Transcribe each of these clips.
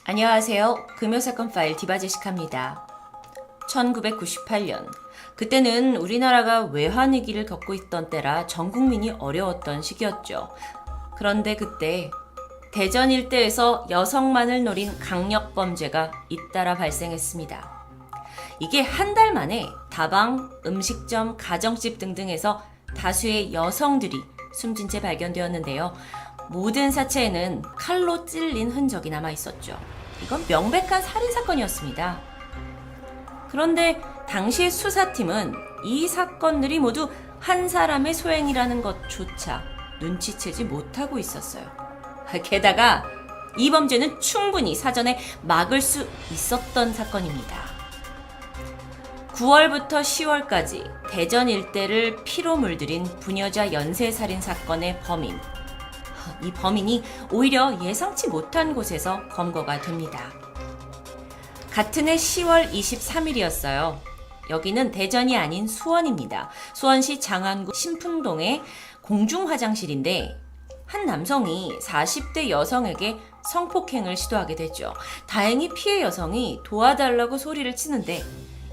안녕하세요. 금요사건 파일 디바제시카입니다. 1998년, 그때는 우리나라가 외환위기를 겪고 있던 때라 전 국민이 어려웠던 시기였죠. 그런데 그때 대전 일대에서 여성만을 노린 강력범죄가 잇따라 발생했습니다. 이게 한 달 만에 다방, 음식점, 가정집 등등에서 다수의 여성들이 숨진 채 발견되었는데요. 모든 사체에는 칼로 찔린 흔적이 남아 있었죠. 이건 명백한 살인사건이었습니다. 그런데 당시의 수사팀은 이 사건들이 모두 한 사람의 소행이라는 것조차 눈치채지 못하고 있었어요. 게다가 이 범죄는 충분히 사전에 막을 수 있었던 사건입니다. 9월부터 10월까지 대전 일대를 피로 물들인 부녀자 연쇄살인 사건의 범인. 이 범인이 오히려 예상치 못한 곳에서 검거가 됩니다. 같은 해 10월 23일이었어요. 여기는 대전이 아닌 수원입니다. 수원시 장안구 신풍동의 공중화장실인데 한 남성이 40대 여성에게 성폭행을 시도하게 되죠. 다행히 피해 여성이 도와달라고 소리를 치는데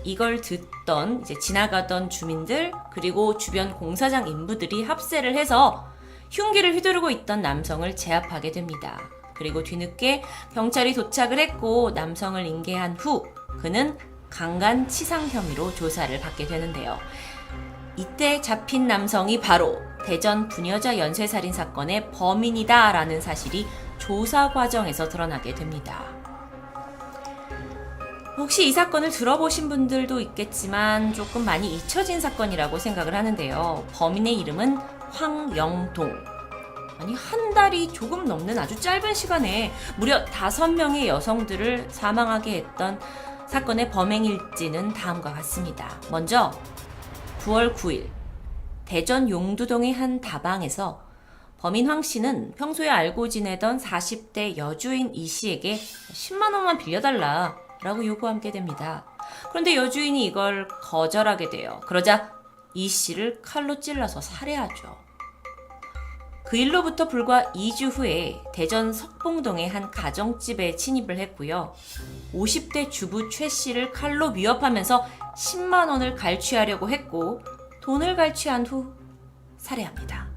이걸 듣던 지나가던 주민들 그리고 주변 공사장 인부들이 합세를 해서 흉기를 휘두르고 있던 남성을 제압하게 됩니다. 그리고 뒤늦게 경찰이 도착을 했고 남성을 인계한 후 그는 강간치상 혐의로 조사를 받게 되는데요. 이때 잡힌 남성이 바로 대전 부녀자 연쇄살인 사건의 범인이다라는 사실이 조사 과정에서 드러나게 됩니다. 혹시 이 사건을 들어보신 분들도 있겠지만 조금 많이 잊혀진 사건이라고 생각을 하는데요. 범인의 이름은 황영동. 아니, 한 달이 조금 넘는 아주 짧은 시간에 무려 5명의 여성들을 사망하게 했던 사건의 범행일지는 다음과 같습니다. 먼저 9월 9일 대전 용두동의 한 다방에서 범인 황 씨는 평소에 알고 지내던 40대 여주인 이 씨에게 10만 원만 빌려달라 라고 요구하게 됩니다. 그런데 여주인이 이걸 거절하게 돼요. 그러자 이 씨를 칼로 찔러서 살해하죠. 그 일로부터 불과 2주 후에 대전 석봉동의 한 가정집에 침입을 했고요. 50대 주부 최 씨를 칼로 위협하면서 10만 원을 갈취하려고 했고 돈을 갈취한 후 살해합니다.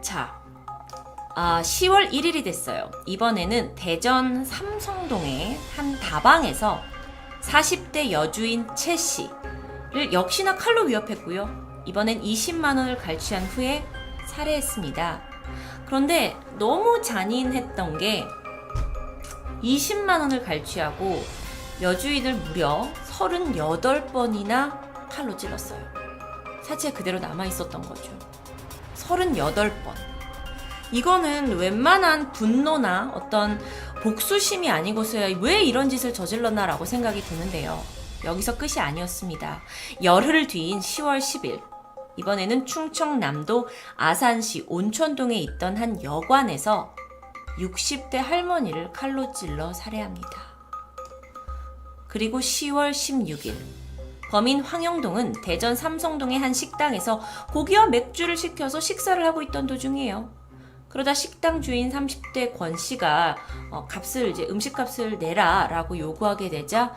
자, 10월 1일이 됐어요. 이번에는 대전 삼성동의 한 다방에서 40대 여주인 최 씨를 역시나 칼로 위협했고요. 이번엔 20만 원을 갈취한 후에 살해했습니다. 그런데 너무 잔인했던 게 20만 원을 갈취하고 여주인을 무려 38번이나 칼로 찔렀어요. 사체 그대로 남아있었던 거죠. 38번. 이거는 웬만한 분노나 어떤 복수심이 아니고서야 왜 이런 짓을 저질렀나라고 생각이 드는데요. 여기서 끝이 아니었습니다. 열흘 뒤인 10월 10일 이번에는 충청남도 아산시 온천동에 있던 한 여관에서 60대 할머니를 칼로 찔러 살해합니다. 그리고 10월 16일 범인 황영동은 대전 삼성동의 한 식당에서 고기와 맥주를 시켜서 식사를 하고 있던 도중이에요. 그러다 식당 주인 30대 권 씨가 음식값을 내라 라고 요구하게 되자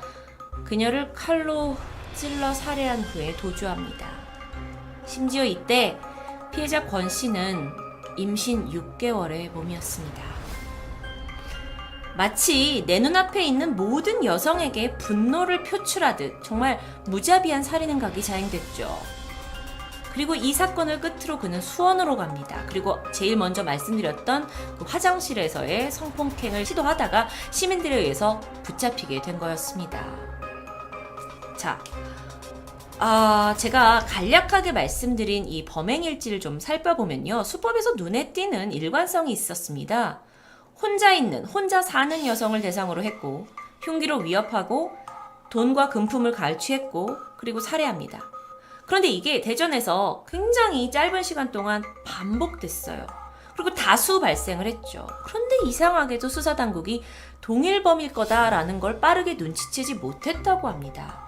그녀를 칼로 찔러 살해한 후에 도주합니다. 심지어 이때 피해자 권 씨는 임신 6개월의 몸이었습니다. 마치 내 눈앞에 있는 모든 여성에게 분노를 표출하듯 정말 무자비한 살인 행각이 자행됐죠. 그리고 이 사건을 끝으로 그는 수원으로 갑니다. 그리고 제일 먼저 말씀드렸던 그 화장실에서의 성폭행을 시도하다가 시민들에 의해서 붙잡히게 된 거였습니다. 자, 제가 간략하게 말씀드린 이 범행일지를 좀 살펴보면요. 수법에서 눈에 띄는 일관성이 있었습니다. 혼자 사는 여성을 대상으로 했고 흉기로 위협하고 돈과 금품을 갈취했고 그리고 살해합니다. 그런데 이게 대전에서 굉장히 짧은 시간 동안 반복됐어요. 그리고 다수 발생을 했죠. 그런데 이상하게도 수사당국이 동일 범일 거다라는 걸 빠르게 눈치채지 못했다고 합니다.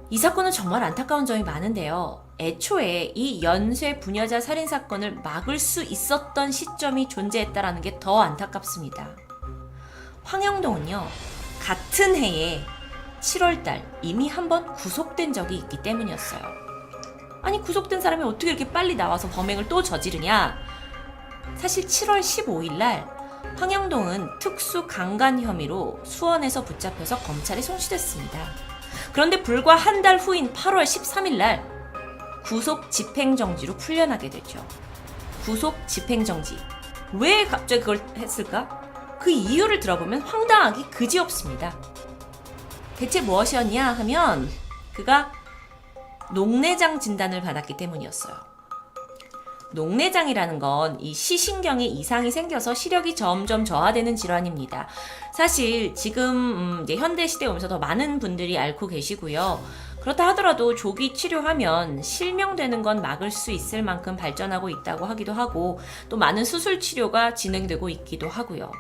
이 사건은 정말 안타까운 점이 많은데요. 애초에 이 연쇄 부녀자 살인 사건을 막을 수 있었던 시점이 존재했다라는 게 더 안타깝습니다. 황영동은요, 같은 해에 7월달 이미 한 번 구속된 적이 있기 때문이었어요. 아니, 구속된 사람이 어떻게 이렇게 빨리 나와서 범행을 또 저지르냐? 사실 7월 15일 날 황영동은 특수 강간 혐의로 수원에서 붙잡혀서 검찰에 송치됐습니다. 그런데 불과 한 달 후인 8월 13일 날 구속 집행정지로 풀려나게 되죠. 구속 집행정지. 왜 갑자기 그걸 했을까? 그 이유를 들어보면 황당하기 그지없습니다. 대체 무엇이었냐 하면 그가 녹내장 진단을 받았기 때문이었어요. 녹내장이라는 건 이 시신경에 이상이 생겨서 시력이 점점 저하되는 질환입니다. 사실 지금 이제 현대 시대에 오면서 더 많은 분들이 앓고 계시고요. 그렇다 하더라도 조기 치료하면 실명되는 건 막을 수 있을 만큼 발전하고 있다고 하기도 하고 또 많은 수술 치료가 진행되고 있기도 하고요.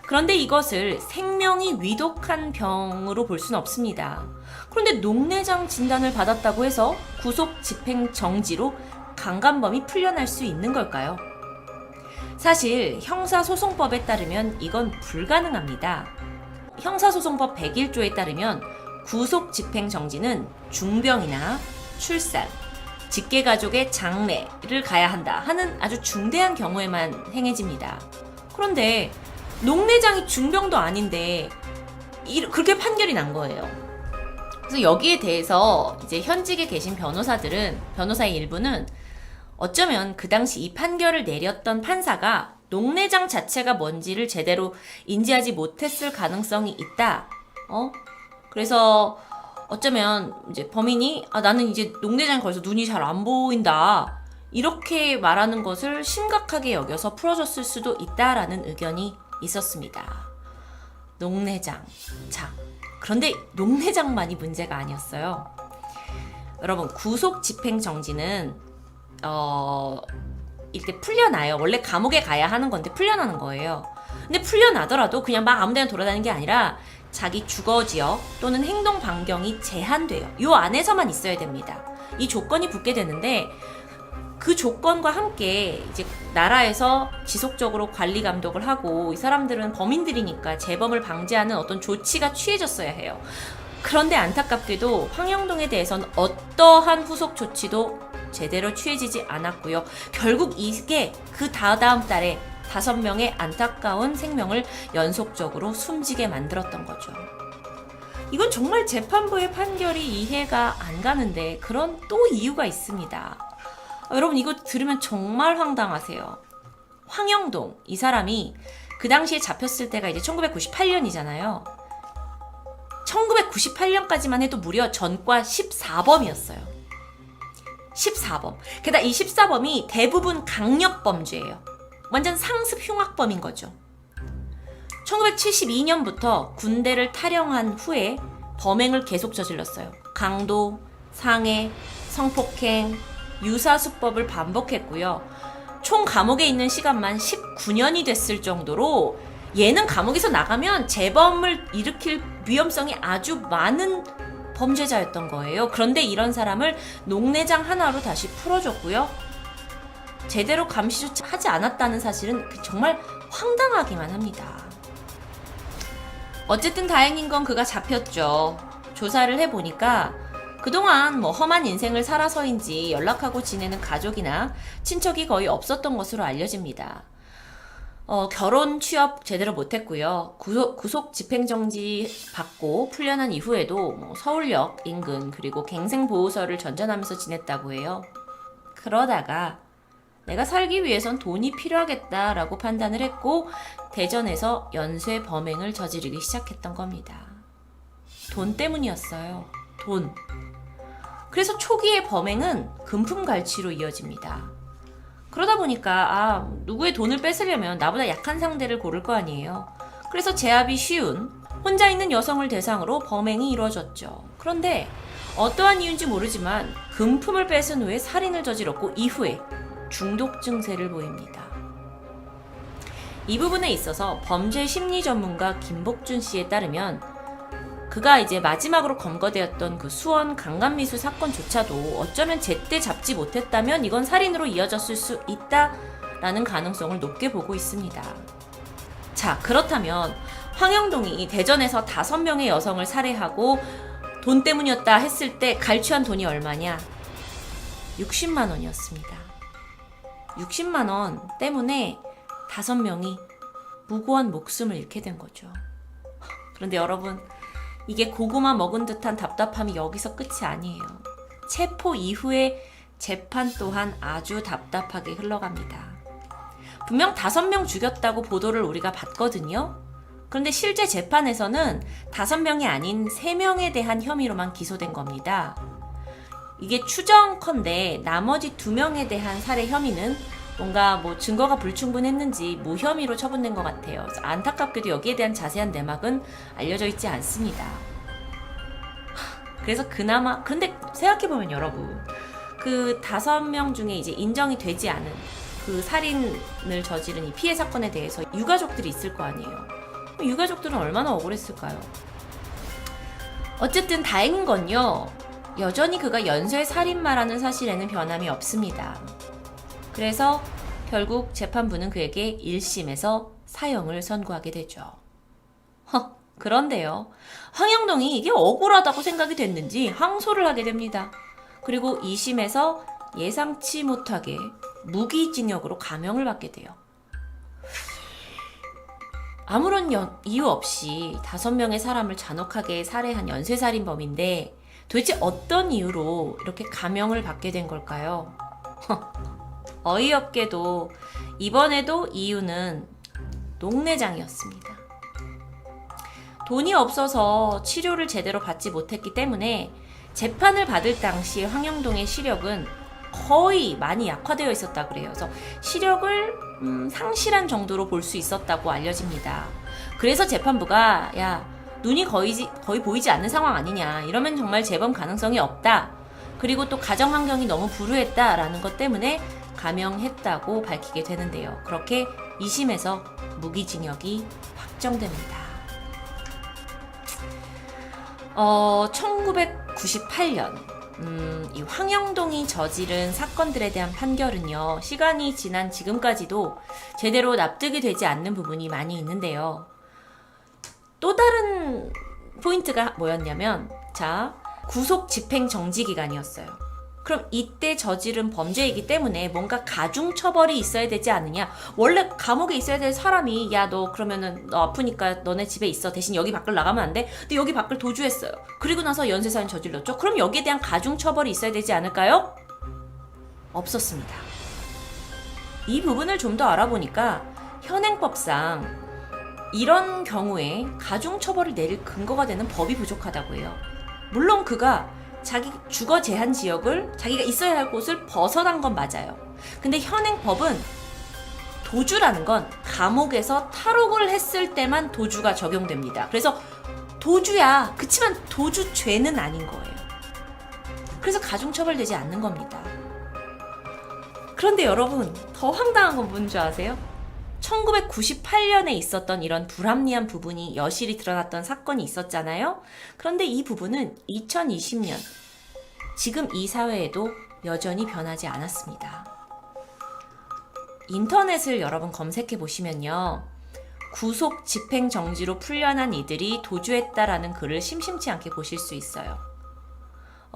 그런데 이것을 생명이 위독한 병으로 볼 수는 없습니다. 그런데 녹내장 진단을 받았다고 해서 구속 집행 정지로 강간범이 풀려날 수 있는 걸까요? 사실 형사소송법에 따르면 이건 불가능합니다. 형사소송법 101조에 따르면 구속 집행 정지는 중병이나 출산, 직계가족의 장례를 가야 한다 하는 아주 중대한 경우에만 행해집니다. 그런데 녹내장이 중병도 아닌데 그렇게 판결이 난 거예요. 그래서 여기에 대해서 이제 현직에 계신 변호사의 일부는 어쩌면 그 당시 이 판결을 내렸던 판사가 녹내장 자체가 뭔지를 제대로 인지하지 못했을 가능성이 있다. 그래서 어쩌면 이제 범인이 나는 이제 녹내장이 걸려서 눈이 잘 안 보인다. 이렇게 말하는 것을 심각하게 여겨서 풀어줬을 수도 있다라는 의견이 있었습니다. 녹내장. 자, 그런데 녹내장만이 문제가 아니었어요. 여러분, 구속 집행 정지는 이렇게 풀려나요. 원래 감옥에 가야 하는 건데 풀려나는 거예요. 근데 풀려나더라도 그냥 막 아무 데나 돌아다니는 게 아니라 자기 주거지역 또는 행동 반경이 제한돼요. 요 안에서만 있어야 됩니다. 이 조건이 붙게 되는데 그 조건과 함께 이제 나라에서 지속적으로 관리 감독을 하고 이 사람들은 범인들이니까 재범을 방지하는 어떤 조치가 취해졌어야 해요. 그런데 안타깝게도 황영동에 대해서는 어떠한 후속 조치도 제대로 취해지지 않았고요. 결국 이게 그 다다음 달에 5명의 안타까운 생명을 연속적으로 숨지게 만들었던 거죠. 이건 정말 재판부의 판결이 이해가 안 가는데 그런 또 이유가 있습니다. 여러분, 이거 들으면 정말 황당하세요. 황영동, 이 사람이 그 당시에 잡혔을 때가 이제 1998년이잖아요. 1998년까지만 해도 무려 전과 14범이었어요. 14범. 게다가 이 14범이 대부분 강력범죄예요. 완전 상습 흉악범인 거죠. 1972년부터 군대를 탈영한 후에 범행을 계속 저질렀어요. 강도, 상해, 성폭행, 유사수법을 반복했고요. 총 감옥에 있는 시간만 19년이 됐을 정도로 얘는 감옥에서 나가면 재범을 일으킬 위험성이 아주 많은 범죄자였던 거예요. 그런데 이런 사람을 녹내장 하나로 다시 풀어줬고요. 제대로 감시 조치 하지 않았다는 사실은 정말 황당하기만 합니다. 어쨌든 다행인 건 그가 잡혔죠. 조사를 해보니까 그동안 험한 인생을 살아서인지 연락하고 지내는 가족이나 친척이 거의 없었던 것으로 알려집니다. 결혼, 취업 제대로 못했고요. 구속 집행정지 받고 풀려난 이후에도 서울역 인근 그리고 갱생보호소를 전전하면서 지냈다고 해요. 그러다가 내가 살기 위해선 돈이 필요하겠다라고 판단을 했고 대전에서 연쇄 범행을 저지르기 시작했던 겁니다. 돈 때문이었어요. 돈. 그래서 초기의 범행은 금품갈취로 이어집니다. 그러다 보니까 누구의 돈을 뺏으려면 나보다 약한 상대를 고를 거 아니에요. 그래서 제압이 쉬운 혼자 있는 여성을 대상으로 범행이 이루어졌죠. 그런데 어떠한 이유인지 모르지만 금품을 뺏은 후에 살인을 저질렀고 이후에 중독 증세를 보입니다. 이 부분에 있어서 범죄 심리 전문가 김복준 씨에 따르면 그가 이제 마지막으로 검거되었던 그 수원 강간미수 사건조차도 어쩌면 제때 잡지 못했다면 이건 살인으로 이어졌을 수 있다라는 가능성을 높게 보고 있습니다. 자, 그렇다면 황영동이 대전에서 5명의 여성을 살해하고 돈 때문이었다 했을 때 갈취한 돈이 얼마냐? 60만 원이었습니다. 60만 원 때문에 5명이 무고한 목숨을 잃게 된 거죠. 그런데 여러분, 이게 고구마 먹은 듯한 답답함이 여기서 끝이 아니에요. 체포 이후의 재판 또한 아주 답답하게 흘러갑니다. 분명 5명 죽였다고 보도를 우리가 봤거든요. 그런데 실제 재판에서는 5명이 아닌 3명에 대한 혐의로만 기소된 겁니다. 이게 추정컨대 나머지 2명에 대한 살해 혐의는 뭔가 뭐 증거가 불충분했는지 무혐의로 처분된 것 같아요. 그래서 안타깝게도 여기에 대한 자세한 내막은 알려져 있지 않습니다. 그래서 그나마, 근데 생각해보면 여러분, 그 5명 중에 이제 인정이 되지 않은 그 살인을 저지른 이 피해 사건에 대해서 유가족들이 있을 거 아니에요. 유가족들은 얼마나 억울했을까요? 어쨌든 다행인 건요, 여전히 그가 연쇄살인마라는 사실에는 변함이 없습니다. 그래서 결국 재판부는 그에게 1심에서 사형을 선고하게 되죠. 그런데요, 황영동이 이게 억울하다고 생각이 됐는지 항소를 하게 됩니다. 그리고 2심에서 예상치 못하게 무기징역으로 감형을 받게 돼요. 아무런 이유 없이 5명의 사람을 잔혹하게 살해한 연쇄살인범인데 도대체 어떤 이유로 이렇게 감형을 받게 된 걸까요? 어이없게도 이번에도 이유는 녹내장이었습니다. 돈이 없어서 치료를 제대로 받지 못했기 때문에 재판을 받을 당시 황영동의 시력은 거의 많이 약화되어 있었다 그래요. 그래서 시력을 상실한 정도로 볼 수 있었다고 알려집니다. 그래서 재판부가 야, 눈이 거의 보이지 않는 상황 아니냐, 이러면 정말 재범 가능성이 없다, 그리고 또 가정 환경이 너무 불우했다라는 것 때문에 감형했다고 밝히게 되는데요. 그렇게 2심에서 무기징역이 확정됩니다. 1998년 이 황영동이 저지른 사건들에 대한 판결은요, 시간이 지난 지금까지도 제대로 납득이 되지 않는 부분이 많이 있는데요. 또 다른 포인트가 뭐였냐면, 자, 구속 집행 정지 기간이었어요. 그럼 이때 저지른 범죄이기 때문에 뭔가 가중 처벌이 있어야 되지 않느냐. 원래 감옥에 있어야 될 사람이 야, 너 그러면은 너 아프니까 너네 집에 있어, 대신 여기 밖을 나가면 안 돼? 근데 여기 밖을 도주했어요. 그리고 나서 연쇄살인 저질렀죠. 그럼 여기에 대한 가중 처벌이 있어야 되지 않을까요? 없었습니다. 이 부분을 좀 더 알아보니까 현행법상 이런 경우에 가중 처벌을 내릴 근거가 되는 법이 부족하다고 해요. 물론 그가 자기 주거 제한 지역을, 자기가 있어야 할 곳을 벗어난 건 맞아요. 근데 현행법은 도주라는 건 감옥에서 탈옥을 했을 때만 도주가 적용됩니다. 그래서 도주야, 그치만 도주죄는 아닌 거예요. 그래서 가중처벌되지 않는 겁니다. 그런데 여러분, 더 황당한 건 뭔지 아세요? 1998년에 있었던 이런 불합리한 부분이 여실히 드러났던 사건이 있었잖아요. 그런데 이 부분은 2020년 지금 이 사회에도 여전히 변하지 않았습니다. 인터넷을 여러분 검색해 보시면요, 구속 집행 정지로 풀려난 이들이 도주했다라는 글을 심심치 않게 보실 수 있어요.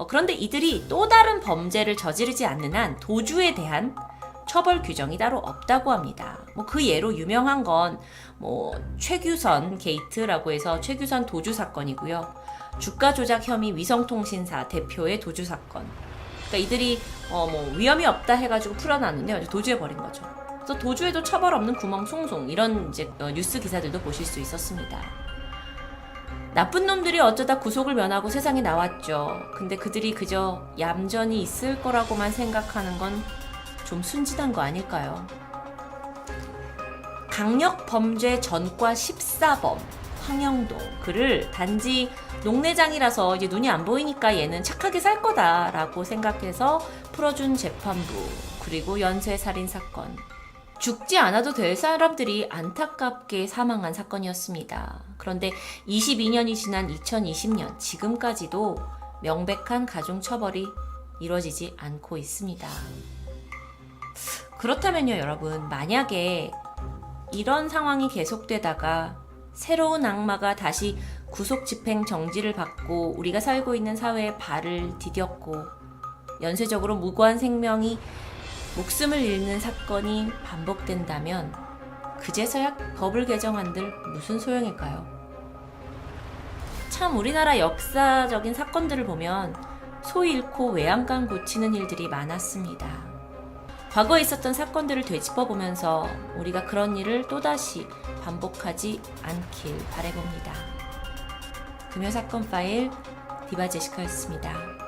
그런데 이들이 또 다른 범죄를 저지르지 않는 한 도주에 대한 처벌 규정이 따로 없다고 합니다. 그 예로 유명한 건 최규선 게이트라고 해서 최규선 도주 사건이고요. 주가 조작 혐의 위성통신사 대표의 도주 사건. 그러니까 이들이 위험이 없다 해가지고 풀어놨는데 도주해버린 거죠. 그래서 도주에도 처벌 없는 구멍 숭숭, 이런 이제 뉴스 기사들도 보실 수 있었습니다. 나쁜 놈들이 어쩌다 구속을 면하고 세상에 나왔죠. 근데 그들이 그저 얌전히 있을 거라고만 생각하는 건 좀 순진한 거 아닐까요? 강력범죄 전과 14범 황영동, 그를 단지 녹내장이라서 이제 눈이 안 보이니까 얘는 착하게 살 거다라고 생각해서 풀어준 재판부, 그리고 연쇄살인 사건, 죽지 않아도 될 사람들이 안타깝게 사망한 사건이었습니다. 그런데 22년이 지난 2020년 지금까지도 명백한 가중처벌이 이루어지지 않고 있습니다. 그렇다면요, 여러분, 만약에 이런 상황이 계속되다가 새로운 악마가 다시 구속 집행 정지를 받고 우리가 살고 있는 사회에 발을 디뎠고 연쇄적으로 무고한 생명이 목숨을 잃는 사건이 반복된다면 그제서야 법을 개정한들 무슨 소용일까요? 참 우리나라 역사적인 사건들을 보면 소 잃고 외양간 고치는 일들이 많았습니다. 과거에 있었던 사건들을 되짚어보면서 우리가 그런 일을 또다시 반복하지 않길 바라봅니다. 금요사건 파일 디바 제시카였습니다.